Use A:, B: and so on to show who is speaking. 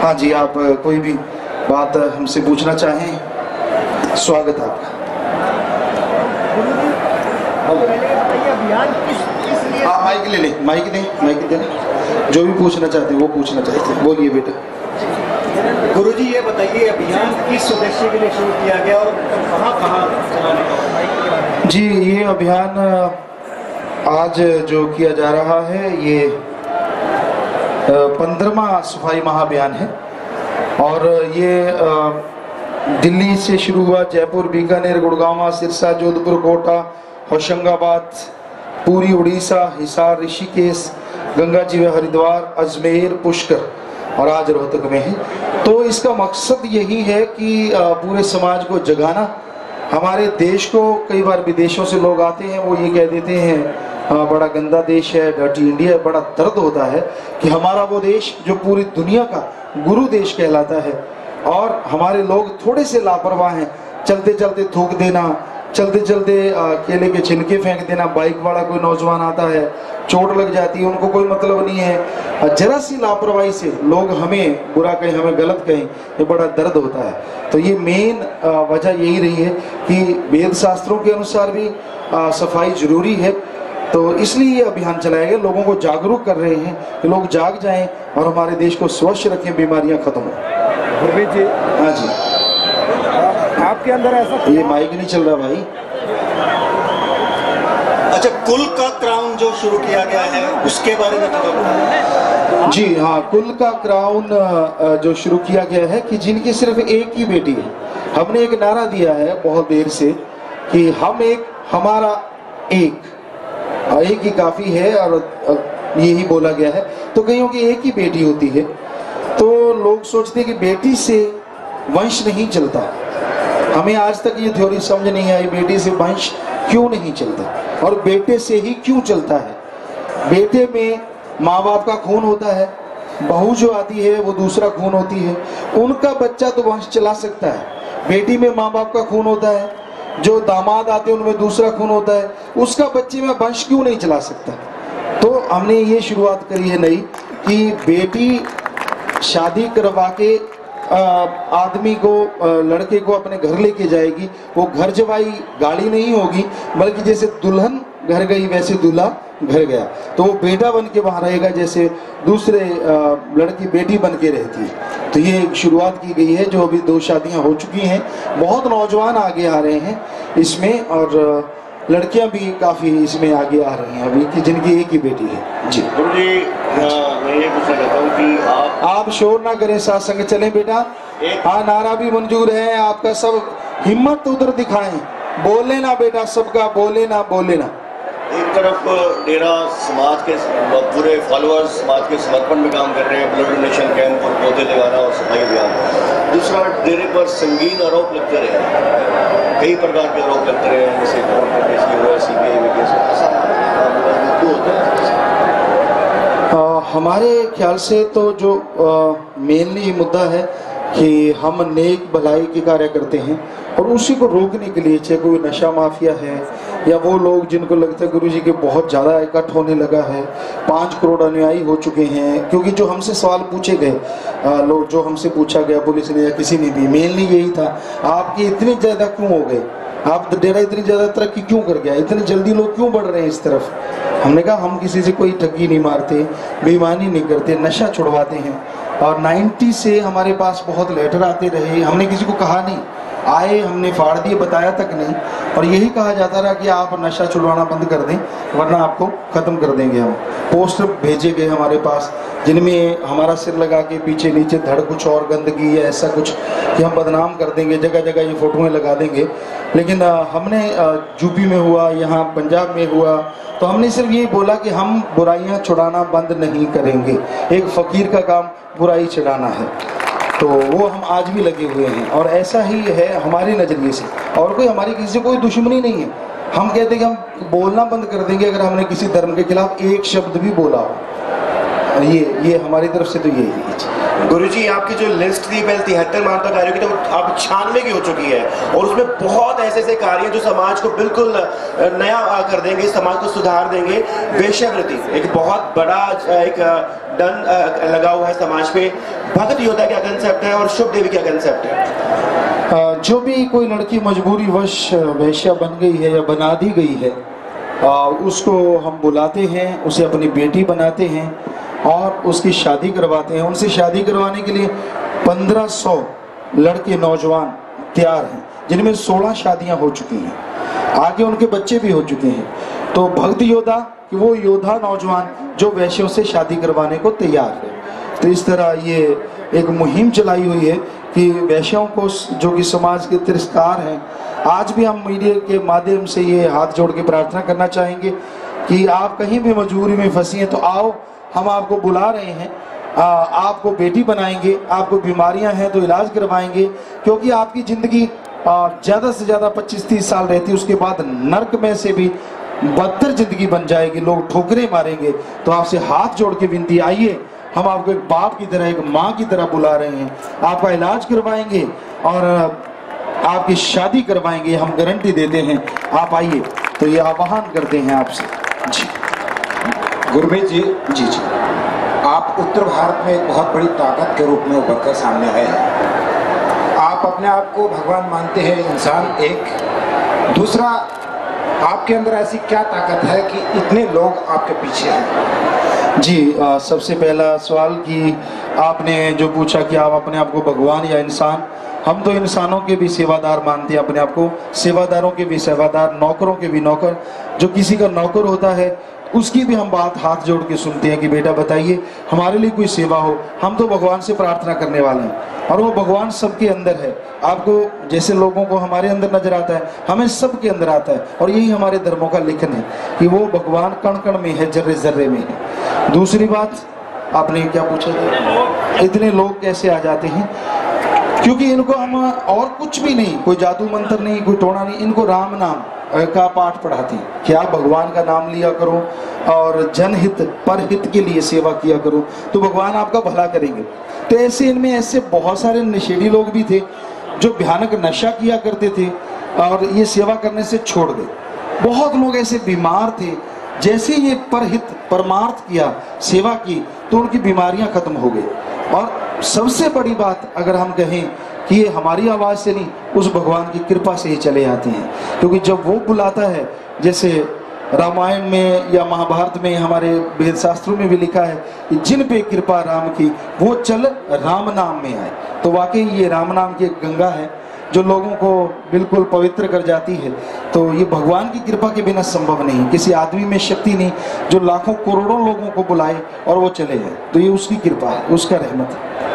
A: हाँ जी, आप कोई भी बात हमसे पूछना चाहें, स्वागत है आपका। हाँ, माइक ले लें, माइक दें, जो भी पूछना चाहते हैं वो पूछना चाहते हैं, बोलिए बेटा।
B: गुरुजी ये बताइए, अभियान किस उद्देश्य के लिए शुरू किया गया और कहाँ चलाने का?
A: जी, ये अभियान आज जो किया जा रहा है ये 15वां सफाई महाअभियान है और ये दिल्ली से शुरू हुआ। जयपुर, बीकानेर, गुड़गांव, सिरसा, जोधपुर, कोटा, होशंगाबाद, पूरी, उड़ीसा, हिसार, ऋषिकेश, गंगा जी, हरिद्वार, अजमेर, पुष्कर और आज रोहतक में है। तो इसका मकसद यही है कि पूरे समाज को जगाना। हमारे देश को कई बार विदेशों से लोग आते हैं, वो ये कह देते हैं बड़ा गंदा देश है, डर्टी इंडिया। बड़ा दर्द होता है कि हमारा वो देश जो पूरी दुनिया का गुरु देश कहलाता है और हमारे लोग थोड़े से लापरवाह हैं। चलते चलते थूक देना, चलते चलते केले के छिलके फेंक देना। बाइक वाला कोई नौजवान आता है, चोट लग जाती है, उनको कोई मतलब नहीं है। जरा सी लापरवाही से लोग हमें बुरा कहें, हमें गलत कहें, ये बड़ा दर्द होता है। तो ये मेन वजह यही रही है कि वेद शास्त्रों के अनुसार भी सफाई जरूरी है। तो इसलिए ये अभियान चलाया गया, लोगों को जागरूक कर रहे हैं कि लोग जाग जाएं और हमारे देश को स्वच्छ रखें, बीमारियां खत्म हो।
B: गुरमीत जी,
A: हाँ जी,
B: आपके अंदर ऐसा,
A: ये माइक नहीं चल रहा भाई।
B: अच्छा, कुल का क्राउन जो शुरू किया गया है उसके बारे में थोड़ा।
A: जी हाँ, कुल का क्राउन जो शुरू किया गया है कि जिनकी सिर्फ एक ही बेटी है। हमने एक नारा दिया है बहुत देर से कि हम एक, हमारा एक ही काफी है और यही बोला गया है। तो कईयों की एक ही बेटी होती है तो लोग सोचते हैं कि बेटी से वंश नहीं चलता। हमें आज तक ये थ्योरी समझ नहीं आई, बेटी से वंश क्यों नहीं चलता और बेटे से ही क्यों चलता है। बेटे में माँ बाप का खून होता है, बहू जो आती है वो दूसरा खून होती है, उनका बच्चा तो वंश चला सकता है। बेटी में माँ बाप का खून होता है, जो दामाद आते हैं उनमें दूसरा खून होता है, उसका बच्चे में वंश क्यों नहीं चला सकता। तो हमने ये शुरुआत करी है नई कि बेटी शादी करवा के आदमी को, लड़के को अपने घर लेके जाएगी। वो घर जवाई गाड़ी नहीं होगी, बल्कि जैसे दुल्हन घर गई वैसे दूल्हा घर गया। तो वो बेटा बन के वहां रहेगा जैसे दूसरे लड़की बेटी बन के रहती है। तो ये एक शुरुआत की गई है, जो अभी 2 शादियां हो चुकी हैं। बहुत नौजवान आगे आ रहे हैं इसमें और लड़कियां भी काफी इसमें आगे आ रही हैं अभी कि जिनकी एक ही बेटी है। जी
B: गुरुजी, मैं ये पूछना चाहता हूँ कि
A: आप शोर ना करें, साथ संग चलें बेटा। हाँ, नारा भी मंजूर है आपका, सब हिम्मत उधर दिखाएं, बोले ना बेटा, सबका बोले ना।
B: एक तरफ डेरा समाज के पूरे फॉलोअर्स समाज के समर्पण में काम कर रहे हैं, ब्लड डोनेशन कैंप और पौधे लगाना और सफाई अभियान। दूसरा, डेरे पर संगीन आरोप लगते रहे, कई प्रकार के आरोप लगते रहे, जैसे
A: हमारे ख्याल से तो जो मेनली मुद्दा है कि हम नेक भलाई के कार्य करते हैं और उसी को रोकने के लिए, चाहे कोई नशा माफिया है या वो लोग जिनको लगता है गुरुजी के बहुत ज़्यादा इकट्ठ होने लगा है, 5 करोड़ अनुयायी हो चुके हैं। क्योंकि जो हमसे सवाल पूछे गए, लोग जो हमसे पूछा गया पुलिस ने या किसी ने भी, मेनली यही था, आपकी इतनी ज़्यादा क्यों हो गए, आप डेरा इतनी ज़्यादा तरक्की क्यों कर गया, इतनी जल्दी लोग क्यों बढ़ रहे हैं इस तरफ। हमने कहा हम किसी से कोई ठगी नहीं मारते, बेईमानी नहीं करते, नशा छुड़वाते हैं। और 90 से हमारे पास बहुत लेटर आते रहे, हमने किसी को कहा नहीं, आए हमने फाड़ दिए, बताया तक नहीं। और यही कहा जाता रहा कि आप नशा छुड़वाना बंद कर दें वरना आपको ख़त्म कर देंगे हम। पोस्टर भेजे गए हमारे पास जिनमें हमारा सिर लगा के पीछे नीचे धड़ कुछ और गंदगी या ऐसा कुछ कि हम बदनाम कर देंगे, जगह जगह ये फोटोएं लगा देंगे। लेकिन हमने यूपी में हुआ, यहाँ पंजाब में हुआ, तो हमने सिर्फ यही बोला कि हम बुराइयां छुड़ाना बंद नहीं करेंगे। एक फ़कीर का काम बुराई छुड़ाना है, तो वो हम आज भी लगे हुए हैं और ऐसा ही है हमारे नज़रिए से। और कोई हमारी किसी से कोई दुश्मनी नहीं है। हम कहते हैं कि हम बोलना बंद कर देंगे अगर हमने किसी धर्म के खिलाफ एक शब्द भी बोला हो। ये हमारी तरफ से तो यही है।
C: गुरुजी, आपकी जो लिस्ट थी पहले 73 मानता कार्यों की, तो अब 96 की हो चुकी है, और उसमें बहुत ऐसे कार्य जो समाज को बिल्कुल नया कर देंगे, समाज को सुधार देंगे। वेश्यावृत्ति एक बहुत बड़ा एक डन लगा हुआ है समाज पे। भगत योद्धा क्या कंसेप्ट है और शुभ देवी क्या कंसेप्ट है?
A: जो भी कोई लड़की मजबूरी वश वेश्या बन गई है या बना दी गई है, उसको हम बुलाते हैं, उसे अपनी बेटी बनाते हैं और उसकी शादी करवाते हैं। उनसे शादी करवाने के लिए 1500 लड़के नौजवान तैयार हैं, जिनमें 16 शादियां हो चुकी हैं, आगे उनके बच्चे भी हो चुके हैं। तो भक्त योद्धा कि वो योद्धा नौजवान जो वैश्यों से शादी करवाने को तैयार है। तो इस तरह ये एक मुहिम चलाई हुई है कि वैश्यों को, जो कि समाज के तिरस्कार हैं, आज भी हम मीडिया के माध्यम से ये हाथ जोड़ के प्रार्थना करना चाहेंगे कि आप कहीं भी मजबूरी में फंसी हैं तो आओ, हम आपको बुला रहे हैं, आपको बेटी बनाएंगे, आपको बीमारियां हैं तो इलाज करवाएंगे, क्योंकि आपकी ज़िंदगी ज़्यादा से ज़्यादा 25-30 साल रहती है, उसके बाद नर्क में से भी बदतर ज़िंदगी बन जाएगी, लोग ठोकरें मारेंगे। तो आपसे हाथ जोड़ के विनती, आइए, हम आपको एक बाप की तरह, एक माँ की तरह बुला रहे हैं, आपका इलाज करवाएंगे और आपकी शादी करवाएंगे, हम गारंटी देते हैं, आप आइए। तो ये आह्वान करते हैं आपसे। जी
D: गुरमीत जी, जी जी, आप उत्तर भारत में एक बहुत बड़ी ताकत के रूप में उभर कर सामने आए हैं। आप अपने आप को भगवान मानते हैं, इंसान एक। दूसरा, आपके अंदर ऐसी क्या ताकत है कि इतने लोग आपके पीछे हैं?
A: जी, सबसे पहला सवाल कि आपने जो पूछा कि आप अपने आप को भगवान या इंसान, हम तो इंसानों के भी सेवादार मानते हैं अपने आप को, सेवादारों के भी सेवादार, नौकरों के भी नौकर। जो किसी का नौकर होता है उसकी भी हम बात हाथ जोड़ के सुनते हैं कि बेटा बताइए, हमारे लिए कोई सेवा हो। हम तो भगवान से प्रार्थना करने वाले हैं और वो भगवान सबके अंदर है। आपको जैसे लोगों को हमारे अंदर नजर आता है, हमें सबके अंदर आता है, और यही हमारे धर्मों का लेखन है कि वो भगवान कण कण में है, जर्रे जर्रे में है। दूसरी बात, आपने क्या पूछा था, इतने लोग कैसे आ जाते हैं? क्योंकि इनको हम और कुछ भी नहीं, कोई जादू मंत्र नहीं, कोई टोना नहीं, इनको राम नाम का पाठ पढ़ाते हैं। क्या भगवान का नाम लिया करो और जनहित परहित के लिए सेवा किया करो तो भगवान आपका भला करेंगे। तो ऐसे इनमें ऐसे बहुत सारे नशेड़ी लोग भी थे जो भयानक नशा किया करते थे और ये सेवा करने से छोड़ गए। बहुत लोग ऐसे बीमार थे, जैसे ये परहित परमार्थ किया, सेवा की, तो उनकी बीमारियां खत्म हो गई। और सबसे बड़ी बात अगर हम कहें कि ये हमारी आवाज़ से नहीं, उस भगवान की कृपा से ही चले आते हैं। क्योंकि जब वो बुलाता है, जैसे रामायण में या महाभारत में, हमारे वेद शास्त्रों में भी लिखा है कि जिन पे कृपा राम की वो चल राम नाम में आए। तो वाकई ये राम नाम की एक गंगा है जो लोगों को बिल्कुल पवित्र कर जाती है। तो ये भगवान की कृपा के बिना संभव नहीं, किसी आदमी में शक्ति नहीं जो लाखों करोड़ों लोगों को बुलाए और वो चले जाए। तो ये उसकी कृपा है, उसका रहमत है।